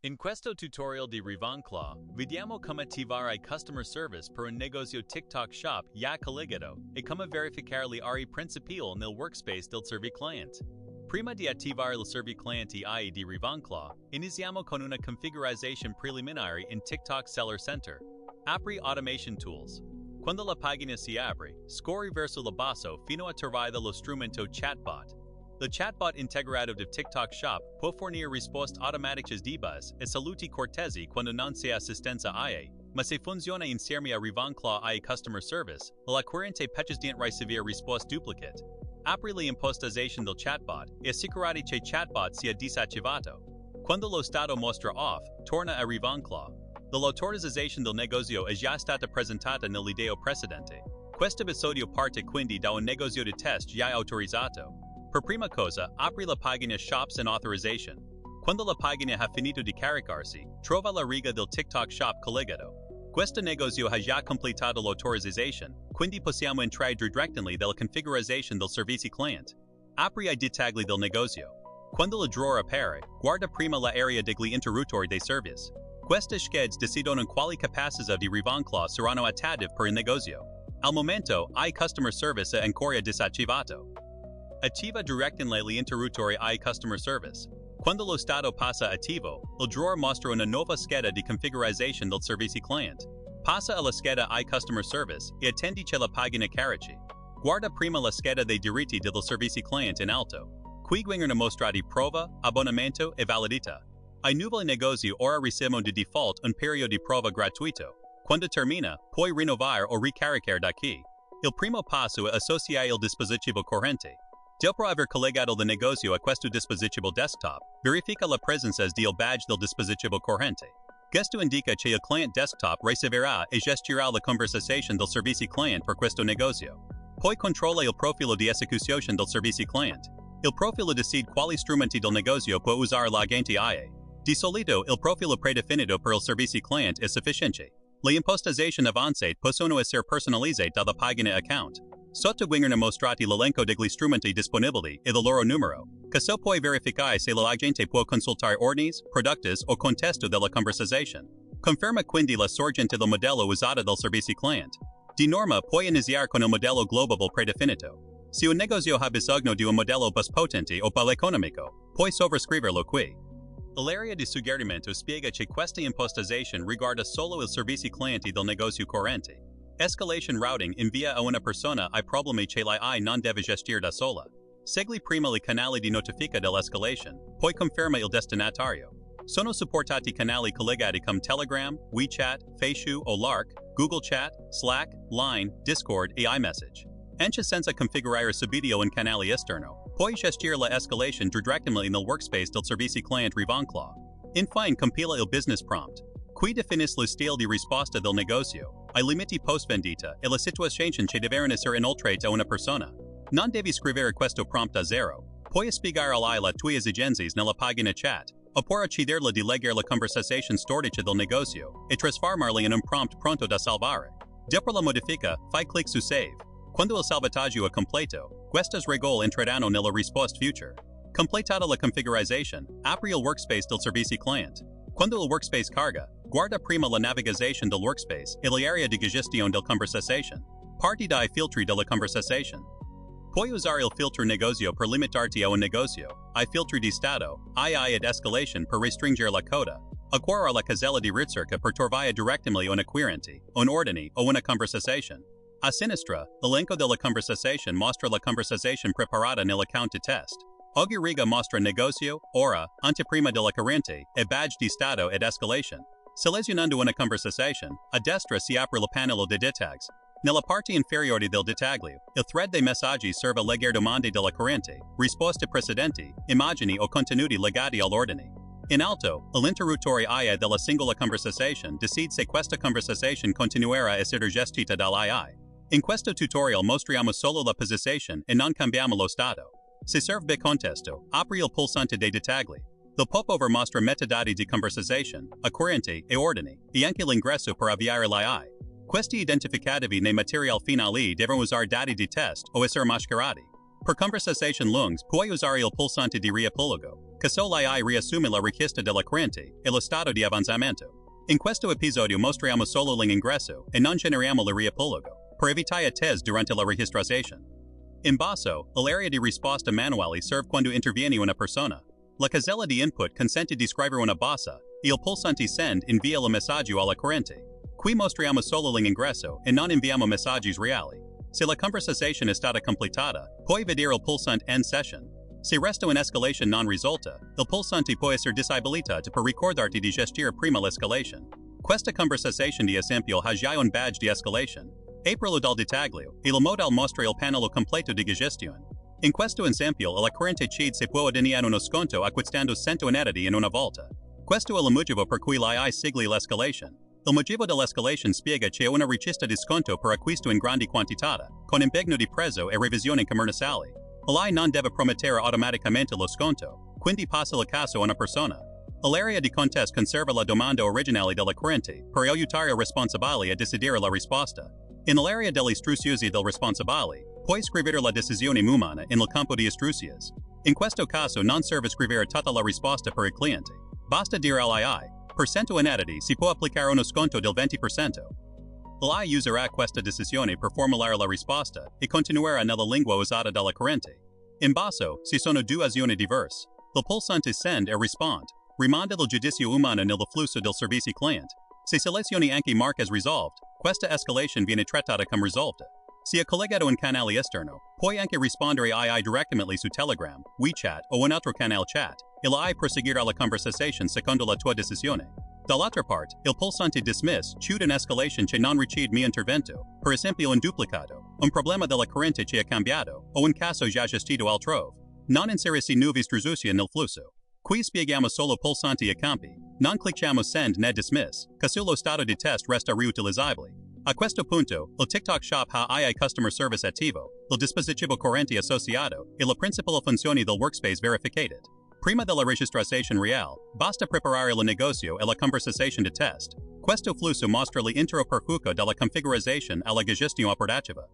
In questo tutorial di RivonClaw, vediamo come attivare customer service per un negozio TikTok shop ya collegato e come verificare le aree principali nel workspace del serviclient. Prima di attivare il serviclienti AI di RivonClaw, iniziamo con una configurazione preliminare in TikTok Seller Center. Apri Automation Tools. Quando la pagina si apre, scorri verso il basso fino a trovare lo strumento Chatbot. Il chatbot integrato di TikTok Shop può fornire risposte automatiche di buzz e saluti cortesi quando non si ha assistenza AI, ma se funziona insieme a RivonClaw AI Customer Service, l'acquirente può ricevere risposte duplicate. Apri l'impostazione del chatbot e assicurati che il chatbot sia disattivato. Quando lo stato mostra off, torna a RivonClaw. L'autorizzazione del negozio è già stata presentata nell'idea precedente. Questo episodio parte quindi da un negozio di test già autorizzato. Per prima cosa, apri la pagina Shops and Authorization. Quando la pagina ha finito di caricarsi, trova la riga del TikTok Shop collegato. Questo negozio ha già completato l'autorizzazione, quindi possiamo entrare direttamente dalla configurazione del servizio client. Apri i dettagli del negozio. Quando il drawer appare, guarda prima l'area degli interruttori dei servizi. Queste schede decidono quali capacità di RivonClaw saranno attive per il negozio. Al momento, i customer service è ancora disattivato. Attiva direttamente gli interruttori ai customer service. Quando lo stato passa attivo, il drawer mostra una nuova scheda di configurazione del servizio client. Passa alla scheda ai customer service e attendi che la pagina carichi. Guarda prima la scheda dei diritti del servizio client in alto. Qui vengono mostrati prova, abbonamento e validità. Ai nuovi negozi ora ricevono di default un periodo di prova gratuito. Quando termina, puoi rinnovare o ricaricare da qui. Il primo passo è associare il dispositivo corrente. Dopo aver collegato il negozio a questo dispositivo desktop, verifica la presenza del badge del dispositivo corrente. Questo indica che il client desktop riceverà e gestirà la conversazione del servizio client per questo negozio. Poi controlla il profilo di esecuzione del servizio client. Il profilo decide quali strumenti del negozio può usare l'agente AI. Di solito, il profilo predefinito per il servizio client è sufficiente. Le impostazioni avanzate possono essere personalizzate dalla pagina account. Sotto vengono mostrati l'elenco degli strumenti disponibili e il loro numero. Così puoi verificare se l'agente può consultare ordini, prodotti o contesto della conversazione. Conferma quindi la sorgente del modello usato dal servizio client. Di norma puoi iniziare con il modello global predefinito. Se un negozio ha bisogno di un modello bus potente o più economico, puoi sovrascriverlo qui. L'area di suggerimento spiega che questa impostazione riguarda solo il servizio clienti del negozio corrente. Escalation routing invia a una persona i problemi che l'AI non deve gestire da sola. Segui prima i canali di notifica dell'escalation, poi conferma il destinatario. Sono supportati canali collegati come Telegram, WeChat, Facetune o Lark, Google Chat, Slack, Line, Discord e iMessage. Anche senza configurare subito un canale esterno, puoi gestire la escalation direttamente nel workspace del servizio client RivonClaw. Infine, compila il business prompt. Qui definisci lo stile di risposta del negozio, i limiti post-vendita e la situazione che devono essere inoltrate a una persona. Non devi scrivere questo prompt da zero. Puoi spiegare all'AI le tue esigenze nella pagina chat, oppure chiederle di leggere la conversazione storica del negozio e trasformarla in un prompt pronto da salvare. Dopo la modifica, fai clic su Save. Quando il salvataggio è completo, queste regole entreranno nella risposta future. Completata la configurazione, apri il workspace del servizio client. Quando il workspace carga, guarda prima la navigazione del workspace e l'area di gestione del conversazione. Parti dai filtri della conversazione. Puoi usare il filtro negozio per limitarti a un negozio, i filtri di stato, AI ed escalation per restringere la coda, acquirare la casella di ricerca per trovare direttamente un acquirente, un ordine o una conversazione. A sinistra, l'elenco della conversazione mostra la conversazione preparata nell'account di test. Ogni riga mostra negozio, ora, anteprima dell'acquirente e badge di stato ed escalation. Selezionando una conversazione, a destra si apre il pannello di dettags. Nella parte inferiore del dettaglio, il thread dei messaggi serve a leggere domande dell'acquirente, risposte precedenti, immagini o contenuti legati all'ordine. In alto, l'interruttore AI della singola conversazione decide se questa conversazione continuerà a essere gestita dall'AI. In questo tutorial mostriamo solo la posizione e non cambiamo lo stato. Se serve contesto, apri il pulsante dei dettagli. Il popover mostra metadati di conversazione, acquirente e ordine, e anche l'ingresso per avviare l'AI. Questi identificativi nei materiali finali devono usare dati di test o essere mascherati. Per conversazione lungs, puoi usare il pulsante di riepillogo, che solai riassume la richiesta della cliente e lo stato di avanzamento. In questo episodio mostriamo solo l'ingresso e non generiamo il riepillogo, per evitare attese durante la registrazione. In basso, l'area di risposta manuale serve quando interviene una persona. La casella di input consente di scrivere una bassa, e il pulsante send invia il messaggio alla cliente. Qui mostriamo solo l'ingresso e non inviamo messaggi reali. Se la conversazione è stata completata, puoi vedere il pulsante end session. Se resta un'escalation non risolta, il pulsante può essere disabilitato per ricordarti di gestire prima l'escalation. Questa conversazione di esempio ha già un badge di escalation. Aprirlo dal dettaglio, e il modal mostra il pannello completo di gestione. In questo esempio, la cliente chiede se può ottenere uno sconto acquistando 100 unità in una volta. Questo è il motivo per cui lei segue l'escalation. Il motivo dell'escalation spiega c'è una richiesta di sconto per acquisto in grandi quantità, con impegno di prezzo e revisione commerciale. Lei non deve promettere automaticamente lo sconto, quindi passa il caso a una persona. L'area di contesto conserva la domanda originale della cliente per aiutare il responsabile a decidere la risposta. In l'area delle istruzioni del responsabile, puoi scrivere la decisione umana nel campo di istruzioni. In questo caso non serve scrivere tutta la risposta per il cliente. Basta dire all'AI, per 100 unità si può applicare uno sconto del 20%. L'AI userà questa decisione per formulare la risposta e continuerà nella lingua usata dalla cliente. In basso, ci sono due azioni diverse. Il pulsante send e respond rimanda il giudizio umano nel flusso del servizio client. Se selezioni anche mark as resolved, questa escalation viene trattata come risolta. Se è collegato un canale esterno, puoi anche rispondere AI direttamente su Telegram, WeChat o un altro canale chat, e l'AI proseguirà la conversazione secondo la tua decisione. Dall'altra parte, il pulsante dismiss chiude un'escalation che non riceve mio intervento, per esempio un duplicato, un problema della cliente che è cambiato, o un caso già gestito altrove. Non inserisci nuove istruzioni nel flusso. Qui spieghiamo solo pulsanti e campi. Non clicchiamo send né dismiss, così lo stato di test resta riutilizzabile. A questo punto, il TikTok Shop ha AI Customer Service attivo, il dispositivo corrente associato e la principale funzione del workspace verificated. Prima della registrazione reale, basta preparare il negozio e la conversazione di test. Questo flusso mostra l'interopercuca dalla configurazione alla gestione operativa.